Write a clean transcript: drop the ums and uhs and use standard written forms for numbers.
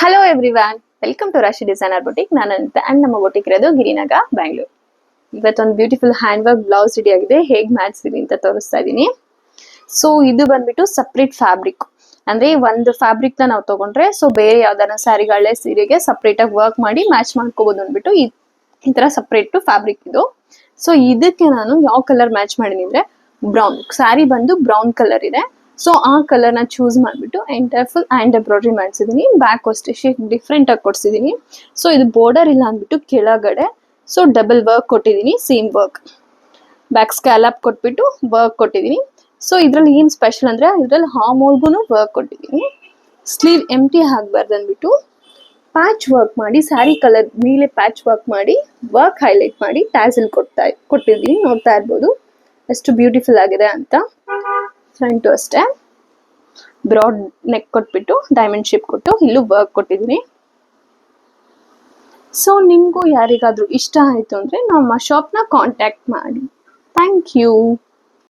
Hello everyone, welcome to ರಾಶಿ designer boutique. ನಾನು Anita and ನಮ್ಮ ಬೊಟಿಕ್ ಇರೋದು ಗಿರಿನಗ, ಬ್ಯಾಂಗ್ಳೂರ್. ಇವತ್ತೊಂದು beautiful hand work blouse ready ಆಗಿದೆ. ಹೇಗೆ ಮಾಡಿಸ್ತೀನಿ ಅಂತ ತೋರಿಸ್ತಾ ಇದ್ದೀನಿ. ಸೊ ಇದು ಬಂದ್ಬಿಟ್ಟು ಸಪ್ರೇಟ್ ಫ್ಯಾಬ್ರಿಕ್, ಅಂದ್ರೆ ಒಂದು ಫ್ಯಾಬ್ರಿಕ್ ನ ನಾವು ತಗೊಂಡ್ರೆ ಸೊ ಬೇರೆ ಯಾವ್ದಾರ ಸ್ಯಾರಿಗಳೇ ಸೀರೆಗೆ ಸಪ್ರೇಟ್ ಆಗಿ ವರ್ಕ್ ಮಾಡಿ ಮ್ಯಾಚ್ ಮಾಡ್ಕೋಬಹುದು ಅಂದ್ಬಿಟ್ಟು ಈ ತರ ಸಪ್ರೇಟ್ ಫ್ಯಾಬ್ರಿಕ್ ಇದು. ಸೊ ಇದಕ್ಕೆ ನಾನು ಯಾವ ಕಲರ್ ಮ್ಯಾಚ್ ಮಾಡಿದೀನಿ ಅಂದ್ರೆ ಬ್ರೌನ್. ಸ್ಯಾರಿ ಬಂದು ಬ್ರೌನ್ ಕಲರ್ ಇದೆ. ಸೊ ಆ ಕಲರ್ ನ ಚೂಸ್ ಮಾಡ್ಬಿಟ್ಟು ಎಂಟೈರ್ ಫುಲ್ ಹ್ಯಾಂಡ್ ಎಂಬ್ರಾಯ್ಡ್ರಿ ಮಾಡಿಸಿದೀನಿ. ಬ್ಯಾಕ್ ಅಷ್ಟೇ ಡಿಫ್ರೆಂಟ್ ಆಗಿ ಕೊಡ್ಸಿದೀನಿ. ಸೊ ಇದು ಬಾರ್ಡರ್ ಇಲ್ಲ ಅಂದ್ಬಿಟ್ಟು ಕೆಳಗಡೆ ಸೊ ಡಬಲ್ ವರ್ಕ್ ಕೊಟ್ಟಿದೀನಿ. ಸೇಮ್ ವರ್ಕ್ ಬ್ಯಾಕ್ ಸ್ಕ್ಯಾಲಪ್ ಕೊಟ್ಬಿಟ್ಟು ವರ್ಕ್ ಕೊಟ್ಟಿದೀನಿ. ಸೊ ಇದ್ರಲ್ಲಿ ಏನ್ ಸ್ಪೆಷಲ್ ಅಂದ್ರೆ ಇದ್ರಲ್ಲಿ ಹಾರ್ಮೋಲ್ಗೂ ವರ್ಕ್ ಕೊಟ್ಟಿದೀನಿ. ಸ್ಲೀವ್ ಎಂಟಿ ಆಗ್ಬಾರ್ದು ಅಂದ್ಬಿಟ್ಟು ಪ್ಯಾಚ್ ವರ್ಕ್ ಮಾಡಿ ಸ್ಯಾರಿ ಕಲರ್ ಮೇಲೆ ಪ್ಯಾಚ್ ವರ್ಕ್ ಮಾಡಿ ವರ್ಕ್ ಹೈಲೈಟ್ ಮಾಡಿ ಟ್ಯಾಸಲ್ ಕೊಟ್ಟಿದ್ದೀನಿ. ನೋಡ್ತಾ ಇರ್ಬೋದು ಎಷ್ಟು ಬ್ಯೂಟಿಫುಲ್ ಆಗಿದೆ ಅಂತ. ಫ್ರಂಟು ಅಷ್ಟೇ ಬ್ರಾಡ್ ನೆಕ್ ಕೊಟ್ಬಿಟ್ಟು ಡೈಮಂಡ್ ಶೇಪ್ ಕೊಟ್ಟು ಇಲ್ಲೂ ವರ್ಕ್ ಕೊಟ್ಟಿದ್ದೀನಿ. ಸೊ ನಿಮಗೂ ಯಾರಿಗಾದ್ರೂ ಇಷ್ಟ ಆಯಿತು ಅಂದರೆ ನಮ್ಮ ಶಾಪ್ನ ಕಾಂಟ್ಯಾಕ್ಟ್ ಮಾಡಿ. Thank you.